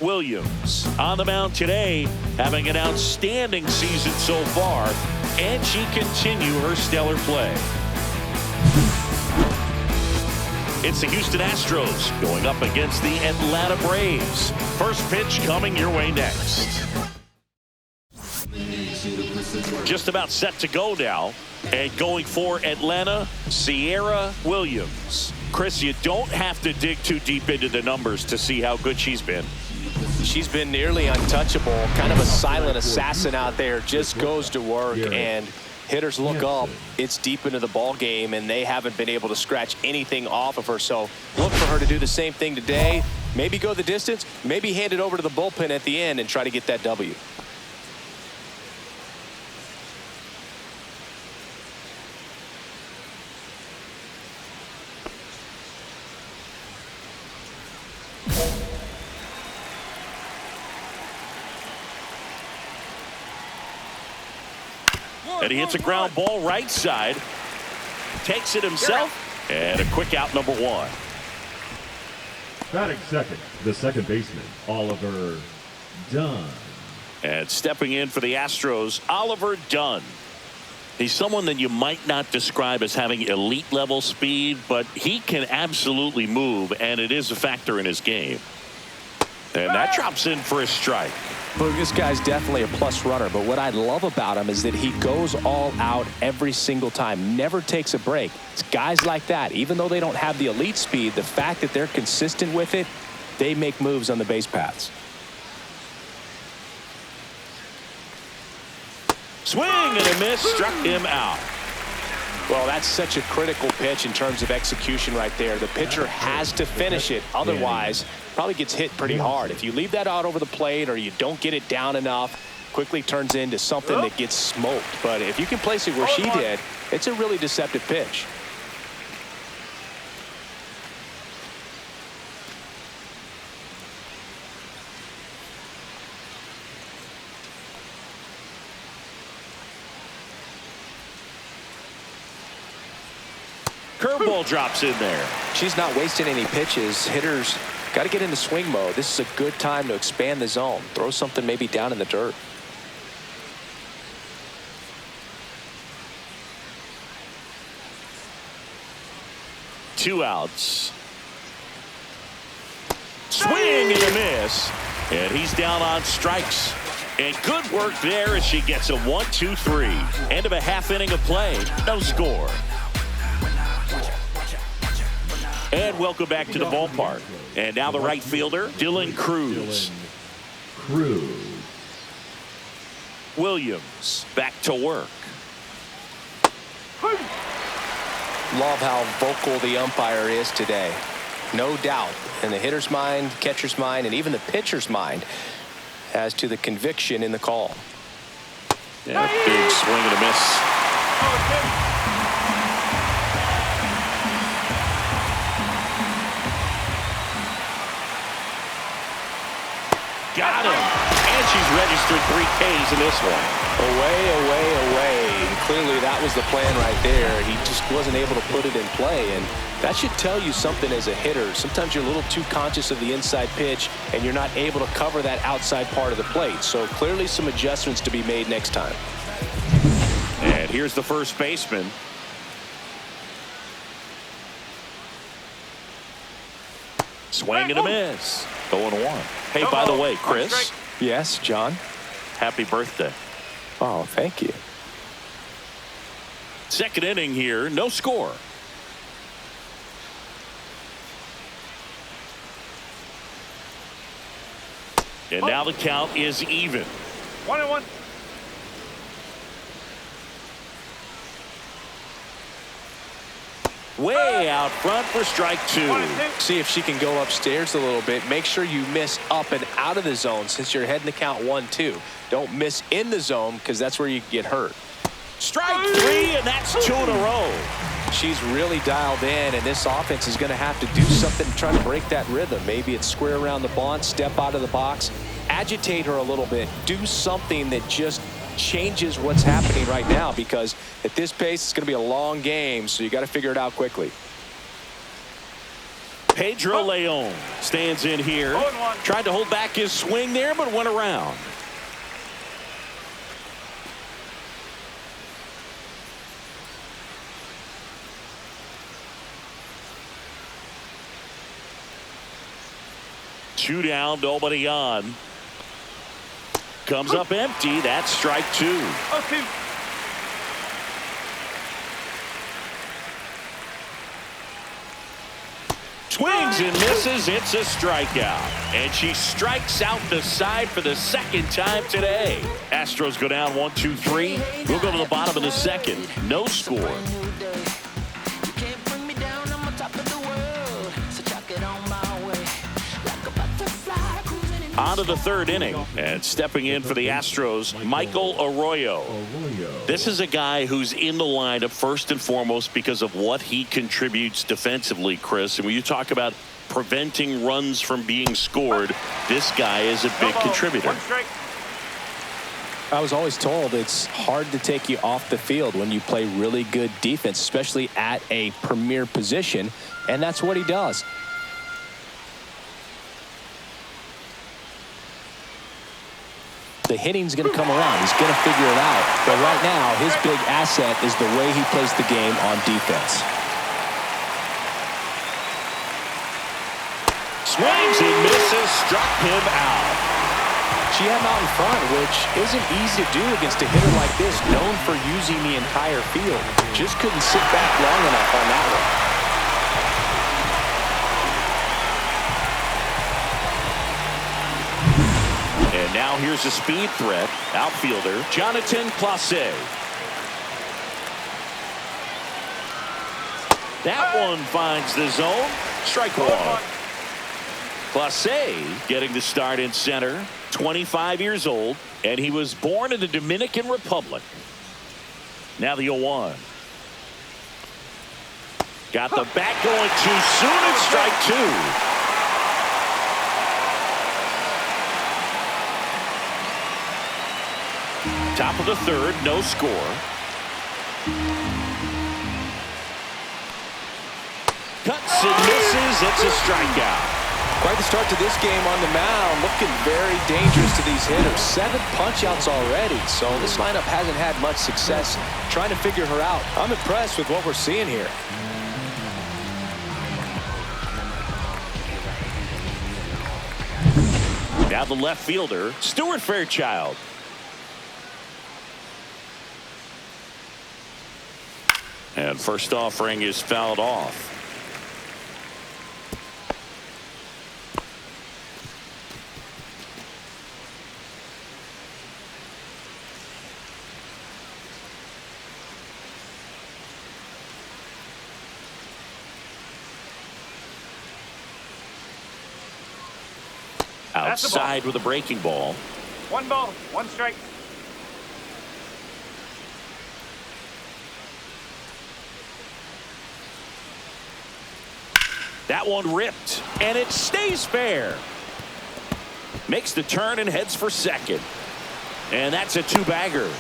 Williams on the mound today, having an outstanding season so far, and she continue her stellar play. It's the Houston Astros going up against the Atlanta Braves. First pitch coming your way next. Just about set to go now, and going for Atlanta, Sierra Williams. Chris, you don't have to dig too deep into the numbers to see how good she's been. She's been nearly untouchable, kind of a silent assassin out there, just goes to work, and hitters look up, it's deep into the ball game, and they haven't been able to scratch anything off of her. So look for her to do the same thing today, maybe go the distance, maybe hand it over to the bullpen at the end and try to get that W. And he hits a ground ball right side. Takes it himself. And a quick out, number one. Batting second, the second baseman, Oliver Dunn. And stepping in for the Astros, Oliver Dunn. He's someone that you might not describe as having elite level speed, but he can absolutely move, and it is a factor in his game. And that drops in for a strike. Look, this guy's definitely a plus runner, but what I love about him is that he goes all out every single time, never takes a break. It's guys like that, even though they don't have the elite speed, the fact that they're consistent with it, they make moves on the base paths. Swing and a miss, struck him out. Well, that's such a critical pitch in terms of execution right there. The pitcher has to finish it, otherwise probably gets hit pretty hard. If you leave that out over the plate or you don't get it down enough, quickly turns into something that gets smoked. But if you can place it where she did, it's a really deceptive pitch. Curveball drops in there. She's not wasting any pitches. Hitters got to get into swing mode. This is a good time to expand the zone. Throw something maybe down in the dirt. Two outs. Swing and a miss. And he's down on strikes. And good work there as she gets a 1-2-3. End of a half inning of play. No score. And welcome back to the ballpark. And now the right fielder, Dylan Cruz. Williams back to work. Love how vocal the umpire is today. No doubt in the hitter's mind, catcher's mind, and even the pitcher's mind as to the conviction in the call. Yeah, big swing and a miss. Got him. And she's registered 3 Ks in this one. Away, away, away. Clearly that was the plan right there. He just wasn't able to put it in play, and that should tell you something as a hitter. Sometimes you're a little too conscious of the inside pitch and you're not able to cover that outside part of the plate. So clearly some adjustments to be made next time. And here's the first baseman. Swing and a miss. 0-1. Hey, by the way, Chris. Yes, John. Happy birthday. Oh, thank you. Second inning here, no score. And now the count is even. 1-1. Way out front for strike 2. See if she can go upstairs a little bit. Make sure you miss up and out of the zone since you're heading the count 1-2. Don't miss in the zone because that's where you get hurt. Strike 3, and that's 2 in a row. She's really dialed in, and this offense is going to have to do something to try to break that rhythm. Maybe it's square around the bunt, step out of the box, agitate her a little bit, do something that just changes what's happening right now, because at this pace it's going to be a long game, so you got to figure it out quickly. Pedro Leon stands in here. Tried to hold back his swing there, but went around. Two down, nobody on. Comes up empty. That's strike two. Swings and misses. It's a strikeout. And she strikes out the side for the second time today. Astros go down 1-2-3. We'll go to the bottom of the second. No score. On to the third inning, and stepping in for the Astros, Michael Arroyo. This is a guy who's in the lineup first and foremost because of what he contributes defensively, Chris. And when you talk about preventing runs from being scored, this guy is a big contributor. I was always told it's hard to take you off the field when you play really good defense, especially at a premier position, and that's what he does. The hitting's going to come around. He's going to figure it out. But right now, his big asset is the way he plays the game on defense. Swings and misses, struck him out. She had him out in front, which isn't easy to do against a hitter like this, known for using the entire field. Just couldn't sit back long enough on that one. And now here's a speed threat. Outfielder Jonathan Clase. That one finds the zone. Strike one. Clase getting the start in center. 25 years old, and he was born in the Dominican Republic. Now the 0-1. Got the bat going too soon, and strike two. Top of the third, no score. Cuts and misses. It's a strikeout. Quite the start to this game on the mound. Looking very dangerous to these hitters. 7 punch-outs already, so this lineup hasn't had much success trying to figure her out. I'm impressed with what we're seeing here. Now the left fielder, Stuart Fairchild. And first offering is fouled off. Outside with a breaking ball. 1 ball, 1 strike. That one ripped, and it stays fair. Makes the turn and heads for second. And that's a 2-bagger.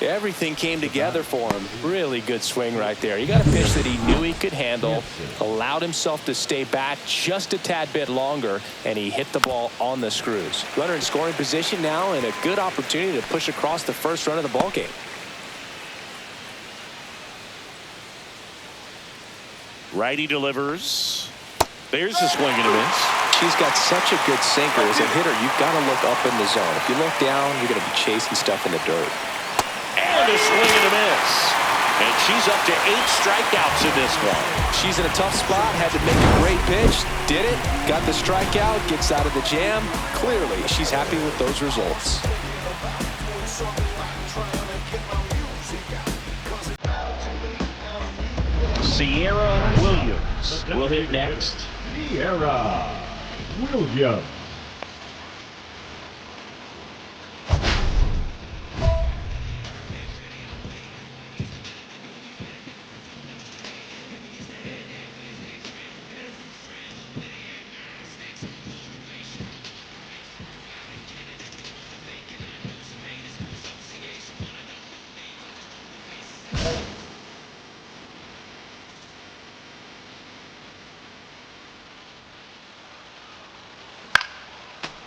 Everything came together for him. Really good swing right there. He got a pitch that he knew he could handle, allowed himself to stay back just a tad bit longer, and he hit the ball on the screws. Runner in scoring position now, and a good opportunity to push across the first run of the ball game. Righty delivers. There's a swing and a miss. She's got such a good sinker. As a hitter, you've got to look up in the zone. If you look down, you're going to be chasing stuff in the dirt. And a swing and a miss. And she's up to 8 strikeouts in this one. She's in a tough spot. Had to make a great pitch. Did it. Got the strikeout. Gets out of the jam. Clearly, she's happy with those results. Sierra Williams will hit next. Sierra Williams.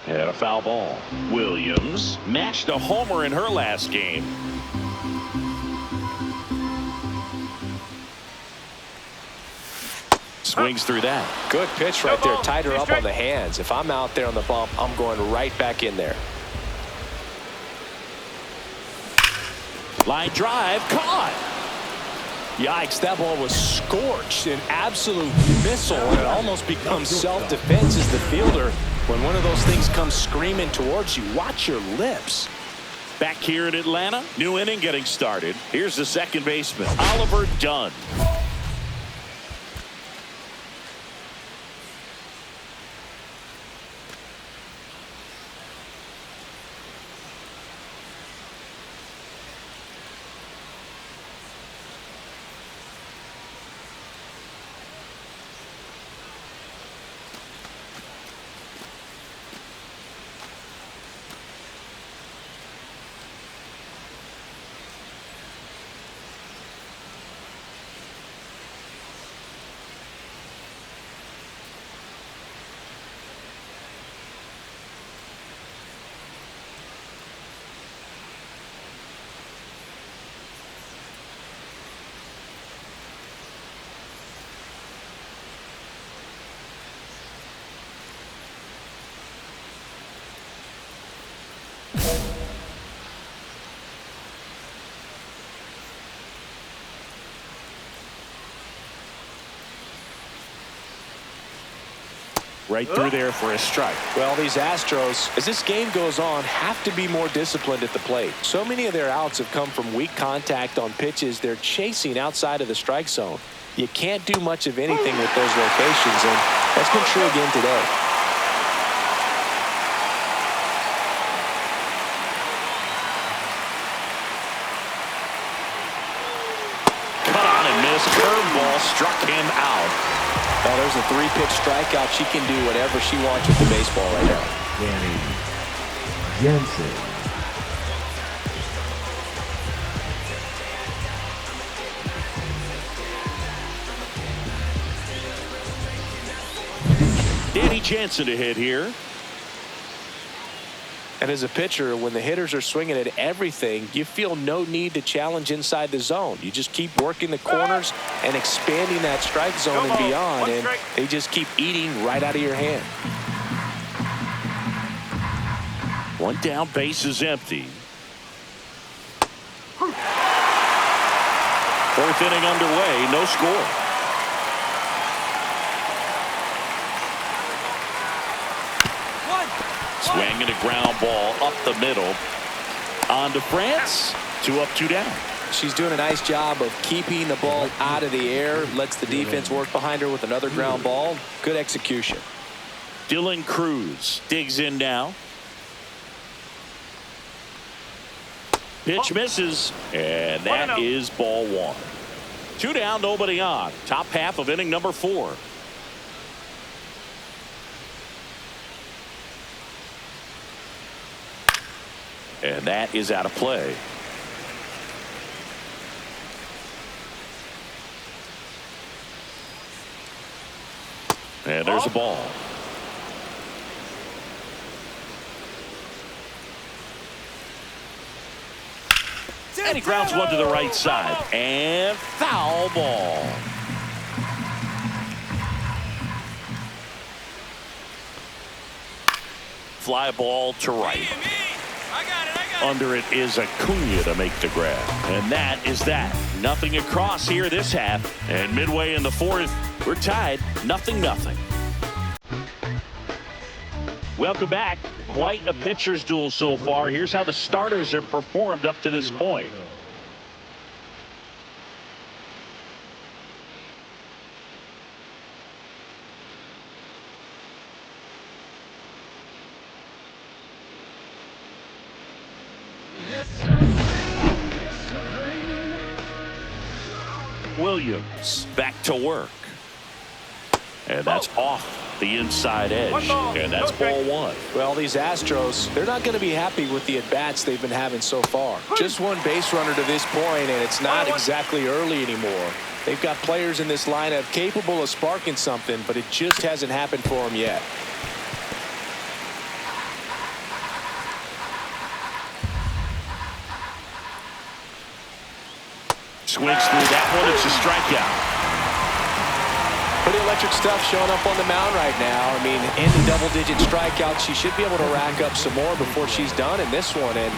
And a foul ball. Williams matched a homer in her last game. Swings through that. Good pitch right there. Tied her up on the hands. If I'm out there on the bump, I'm going right back in there. Line drive, caught. Yikes, that ball was scorched. An absolute missile, and it almost becomes self-defense as the fielder. When one of those things comes screaming towards you, watch your lips. Back here in Atlanta, new inning getting started. Here's the second baseman, Oliver Dunn. Right through there for a strike. Well, these Astros, as this game goes on, have to be more disciplined at the plate. So many of their outs have come from weak contact on pitches they're chasing outside of the strike zone. You can't do much of anything with those locations, and that's been true again today. Cut on and missed. Curveball struck him out. Well, there's a 3-pitch strikeout. She can do whatever she wants with the baseball right now. Danny Jensen. Danny Jansen to hit here. And as a pitcher, when the hitters are swinging at everything, you feel no need to challenge inside the zone. You just keep working the corners and expanding that strike zone and beyond, and they just keep eating right out of your hand. One down, base is empty. Fourth inning underway, no score. Swinging a ground ball up the middle. On to France. 2 up, 2 down. She's doing a nice job of keeping the ball out of the air. Lets the defense work behind her with another ground ball. Good execution. Dylan Cruz digs in now. Pitch misses, and that is ball 1. 2 down, nobody on. Top half of inning number 4. And that is out of play. And there's a ball. And he grounds one to the right side. And foul ball. Fly ball to right. Under it is Acuna to make the grab. And that is that. Nothing across here this half. And midway in the 4th, we're tied 0-0. Welcome back. Quite a pitcher's duel so far. Here's how the starters have performed up to this point. Williams back to work. And that's off the inside edge. And that's ball 1. Well, these Astros, they're not going to be happy with the at-bats they've been having so far. Just one base runner to this point, and it's not exactly early anymore. They've got players in this lineup capable of sparking something, but it just hasn't happened for them yet. Swings through that one. It's a strikeout. Pretty electric stuff showing up on the mound right now. I mean, in the double-digit strikeouts, she should be able to rack up some more before she's done in this one. And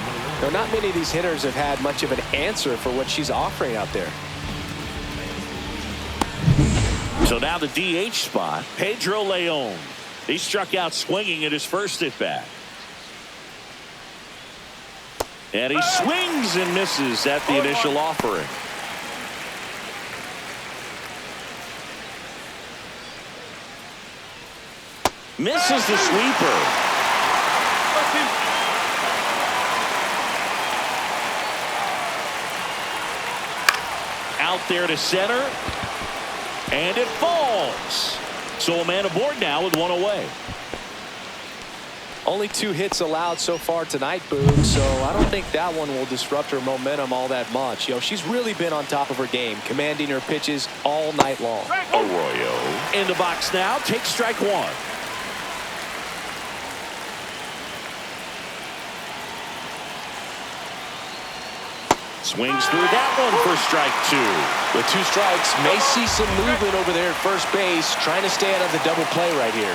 not many of these hitters have had much of an answer for what she's offering out there. So now the DH spot, Pedro Leon. He struck out swinging at his first at-bat. And he swings and misses at the initial offering. Misses the sweeper. Out there to center. And it falls. So a man aboard now with one away. Only 2 hits allowed so far tonight, Boone, so I don't think that one will disrupt her momentum all that much. You know, she's really been on top of her game, commanding her pitches all night long. Arroyo in the box now, takes strike one. Swings through that one for strike 2. With 2 strikes, may see some movement over there at first base, trying to stay out of the double play right here.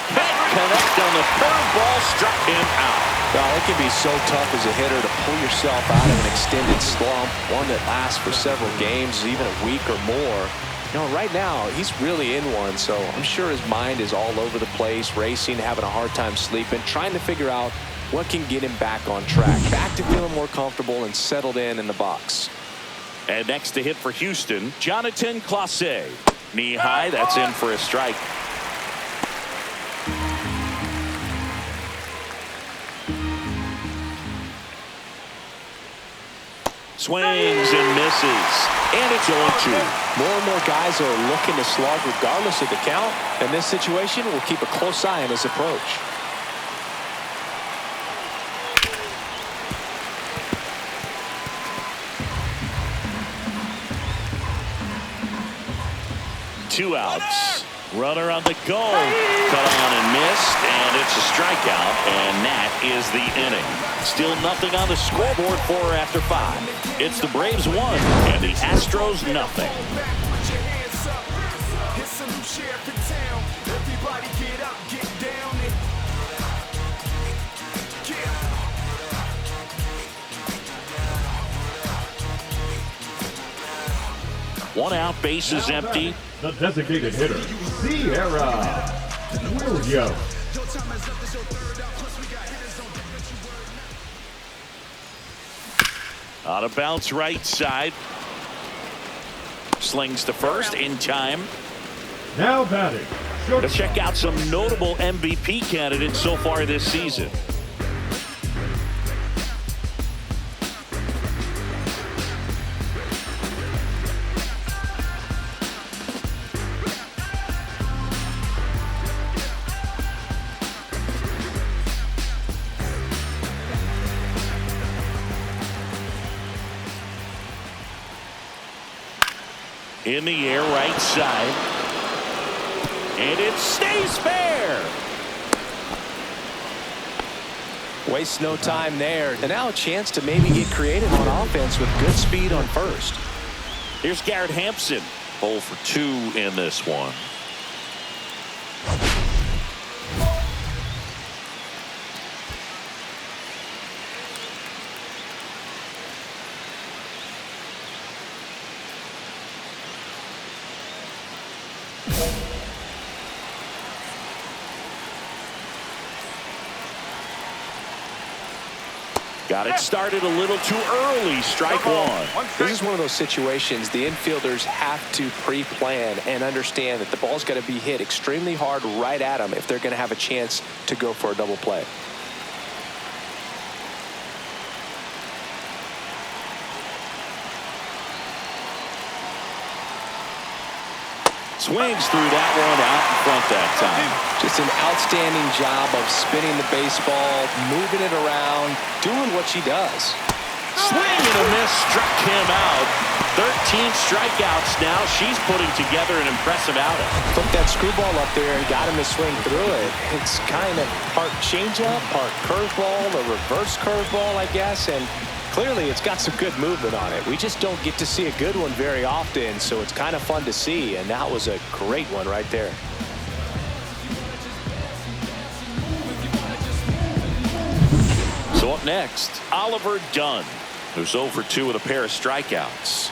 Can't connect on the curveball, struck him out. Well, it can be so tough as a hitter to pull yourself out of an extended slump, one that lasts for several games, even a week or more. You know, right now, he's really in one, so I'm sure his mind is all over the place, racing, having a hard time sleeping, trying to figure out what can get him back on track, back to feeling more comfortable and settled in the box. And next to hit for Houston, Jonathan Clase. Knee high, that's in for a strike. Swings and misses. And it's 0-2. More and more guys are looking to slug regardless of the count. In this situation, we'll keep a close eye on his approach. Two outs. Runner on the go. Cut on and missed, and it's a strikeout, and that is the inning. Still nothing on the scoreboard for her after 5. It's the Braves 1 and the Astros nothing. One out, bases empty. The designated hitter, Sierra Williams. Out of bounce right side. Slings to first in time. Now batting. Let's check out some notable MVP candidates so far this season. In the air, right side. And it stays fair. Waste no time there. And now a chance to maybe get creative on offense with good speed on first. Here's Garrett Hampson. 0 for 2 in this one. Got it started a little too early. Strike 1. This is one of those situations the infielders have to pre-plan and understand that the ball's got to be hit extremely hard right at them if they're going to have a chance to go for a double play. Swings through that one out in front that time. Just an outstanding job of spinning the baseball, moving it around, doing what she does. Swing and a miss, struck him out. 13 strikeouts now. She's putting together an impressive outing. Took that screwball up there and got him to swing through it. It's kind of part changeup, part curveball, a reverse curveball, I guess. And clearly it's got some good movement on it. We just don't get to see a good one very often, so it's kind of fun to see, and that was a great one right there. So up next, Oliver Dunn, who's 0 for 2 with a pair of strikeouts.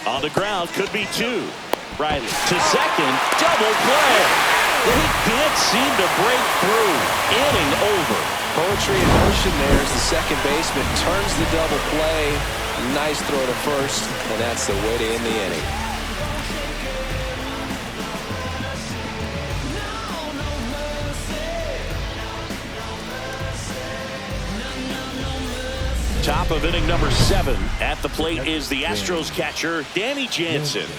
On the ground, could be 2. Riley to second, double play. He can't seem to break through. Inning over. Poetry in motion there as the second baseman turns the double play. Nice throw to first, and that's the way to end the inning. Top of inning number 7. At the plate is the Astros catcher, Danny Jansen.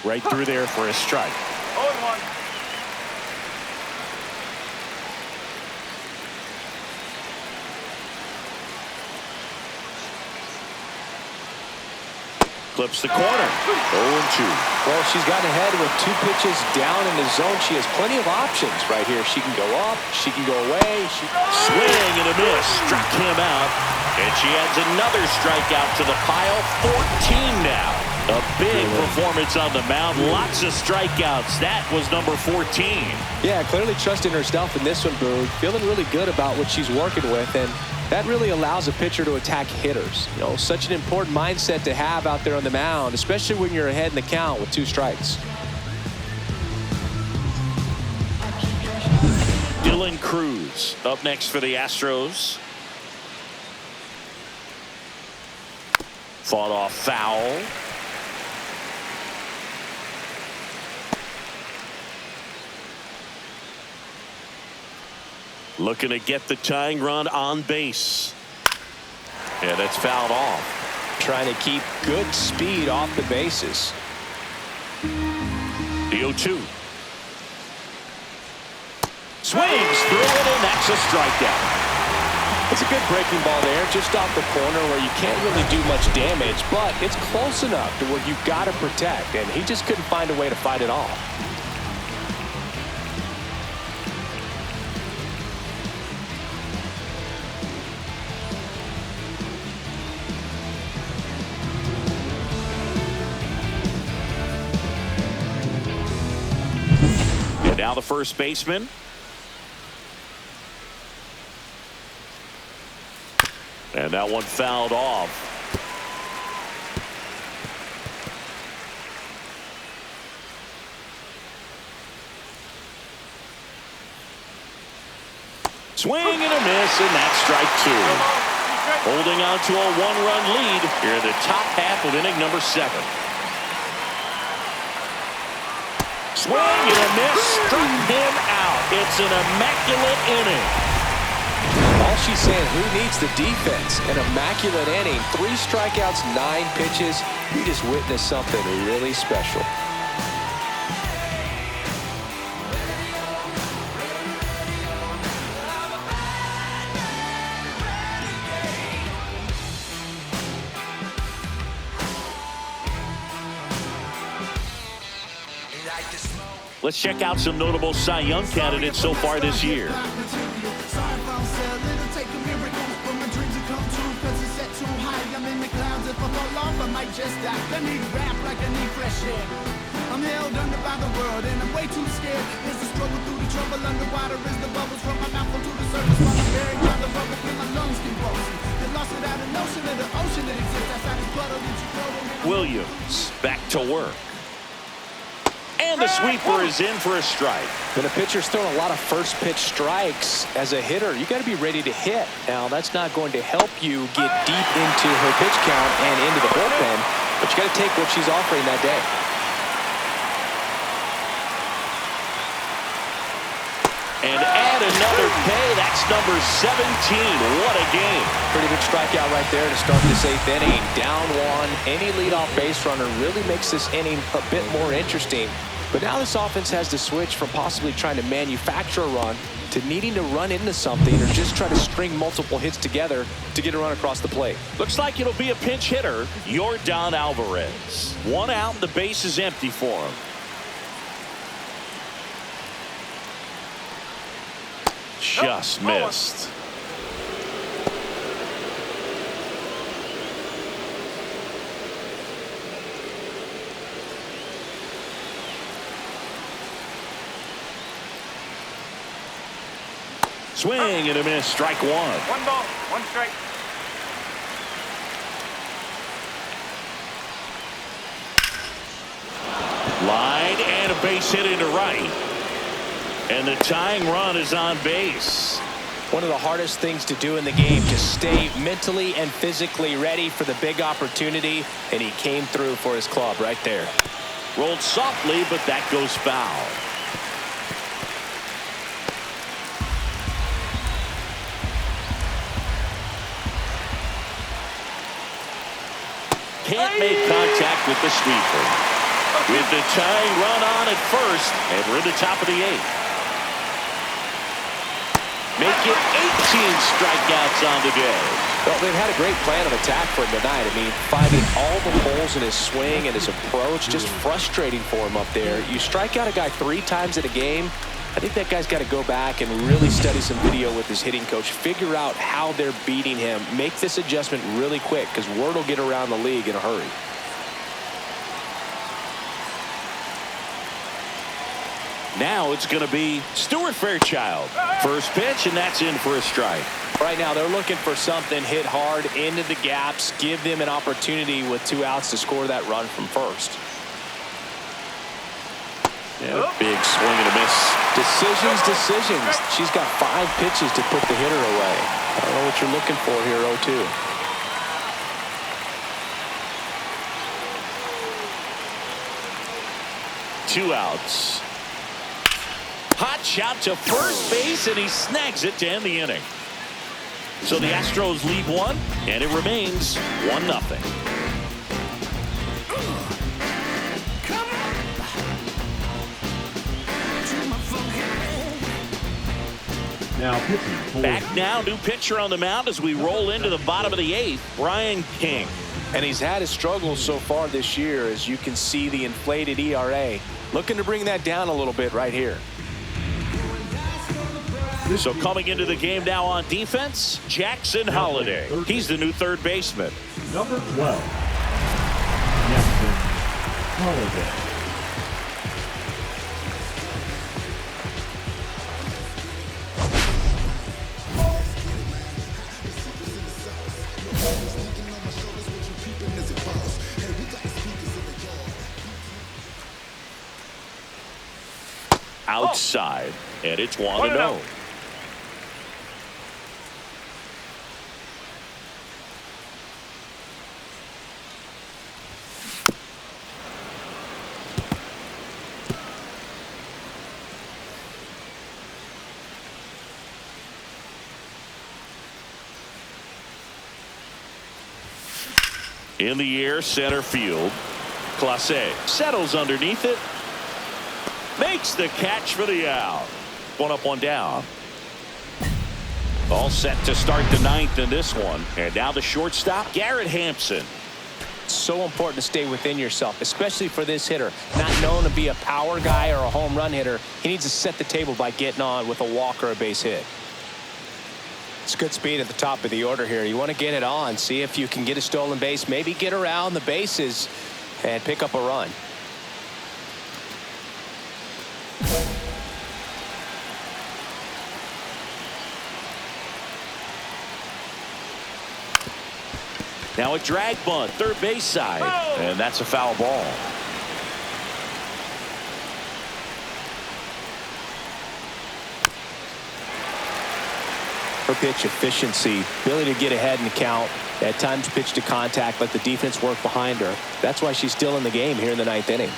Right through there for a strike. 0-1. Clips the corner. 0-2. Well, she's gotten ahead with 2 pitches down in the zone. She has plenty of options right here. She can go up. She can go away. Swing and a miss. Struck him out. And she adds another strikeout to the pile. 14 now. A big performance on the mound. Lots of strikeouts. That was number 14. Yeah, clearly trusting herself in this one, Boog. Feeling really good about what she's working with, and that really allows a pitcher to attack hitters. You know, such an important mindset to have out there on the mound, especially when you're ahead in the count with 2 strikes. Dylan Cruz up next for the Astros. Fought off foul. Looking to get the tying run on base. And it's fouled off. Trying to keep good speed off the bases. The 0-2. Swings through it, and that's a strikeout. It's a good breaking ball there, just off the corner where you can't really do much damage, but it's close enough to where you've got to protect, and he just couldn't find a way to fight it off. And now the first baseman. And that one fouled off. Swing and a miss, and that's strike 2. Holding on to a 1-run lead here in the top half of inning number 7. Swing and a miss, struck him out. It's an immaculate inning. All she's saying, who needs the defense? An immaculate inning. 3 strikeouts, 9 pitches. We just witnessed something really special. Let's check out some notable Cy Young candidates so far this year. I'm held under by the world and I'm way too scared. There's a struggle through the trouble underwater as the bubbles from my mouth to the surface while I'm buried by the rubble when my lungs get broken. Get lost without a notion of the ocean that exists outside this puddle that you float. Williams back to work. And the sweeper is in for a strike. When a pitcher's throwing a lot of first pitch strikes as a hitter, you got to be ready to hit. Now, that's not going to help you get deep into her pitch count and into the bullpen, but you got to take what she's offering that day. And add another pay. That's number 17. What a game. pretty big strikeout right there to start this 8th inning. Down one. Any leadoff base runner really makes this inning a bit more interesting. But now this offense has to switch from possibly trying to manufacture a run to needing to run into something or just try to string multiple hits together to get a run across the plate. Looks like it'll be a pinch hitter, Yordan Alvarez. One out and the base is empty for him. Just missed. Swing and a miss. Strike one. 1 ball, 1 strike. Line and a base hit into right. And the tying run is on base. One of the hardest things to do in the game, to stay mentally and physically ready for the big opportunity. And he came through for his club right there. Rolled softly, but that goes foul. Can't make contact with the sweeper. With the tying run on at first, and we're in the top of the 8th. Make it 18 strikeouts on the day. Well, they've had a great plan of attack for him tonight. I mean, finding all the holes in his swing and his approach, just frustrating for him up there. You strike out a guy 3 times in a game, I think that guy's got to go back and really study some video with his hitting coach, figure out how they're beating him, make this adjustment really quick because word will get around the league in a hurry. Now it's going to be Stuart Fairchild. First pitch, and that's in for a strike. Right now they're looking for something, hit hard into the gaps, give them an opportunity with 2 outs to score that run from first. Yeah, big swing and a miss. Decisions. She's got 5 pitches to put the hitter away. I don't know what you're looking for here, 0-2. 2 outs. Hot shot to first base, and he snags it to end the inning. So the Astros lead 1, and it remains 1-0. Now pitching. Back now, new pitcher on the mound as we roll into the bottom of the 8th, Brian King. And he's had his struggles so far this year, as you can see the inflated ERA. Looking to bring that down a little bit right here. So coming into the game now on defense, Jackson Holliday. He's the new third baseman. Number 12. Jackson Holliday. Outside, and it's 1-0. In the air, center field. Clase settles underneath it. Makes the catch for the out. 1 up, 1 down. All set to start the 9th in this one. And now the shortstop, Garrett Hampson. So important to stay within yourself, especially for this hitter. Not known to be a power guy or a home run hitter. He needs to set the table by getting on with a walk or a base hit. It's good speed at the top of the order here. You want to get it on, see if you can get a stolen base, maybe get around the bases and pick up a run. Now a drag bunt, third base side, and that's a foul ball. Her pitch efficiency, ability to get ahead in the count, at times pitch to contact, let the defense work behind her. That's why she's still in the game here in the 9th inning.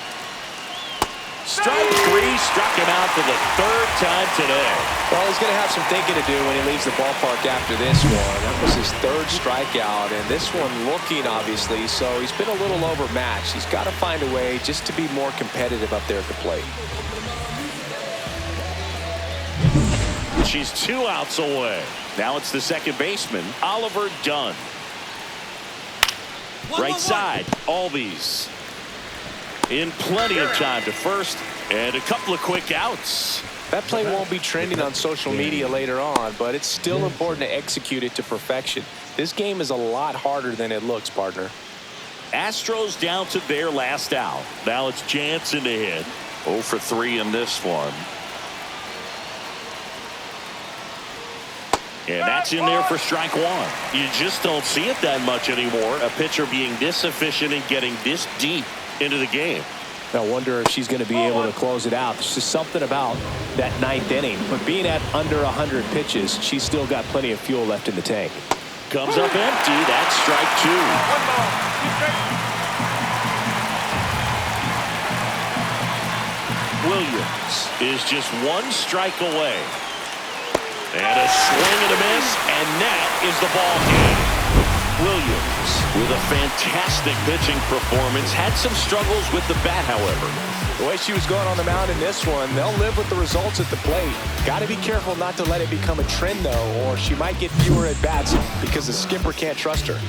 Strike 3, struck him out for the 3rd time today. Well, he's going to have some thinking to do when he leaves the ballpark after this one. That was his 3rd third strikeout, and this one looking obviously, so he's been a little overmatched. He's got to find a way just to be more competitive up there at the plate. She's 2 outs away. Now it's the second baseman, Oliver Dunn. Right side, Albies. In plenty of time to first, and a couple of quick outs. That play won't be trending on social media later on, but it's still important to execute it to perfection. This game is a lot harder than it looks, partner. Astros down to their last out. Now it's Jansen to hit. 0 for 3 in this one. And that's in there for strike one. You just don't see it that much anymore. A pitcher being this efficient and getting this deep into the game. I wonder if she's going to be able to close it out. There's just something about that 9th inning. But being at under 100 pitches, she's still got plenty of fuel left in the tank. Comes up empty. That's strike 2. 1 ball, 2 strikes. Williams is just 1 strike away. And a swing and a miss, and that is the ball game. Williams with a fantastic pitching performance. Had some struggles with the bat, however. The way she was going on the mound in this one, they'll live with the results at the plate. Got to be careful not to let it become a trend, though, or she might get fewer at bats because the skipper can't trust her.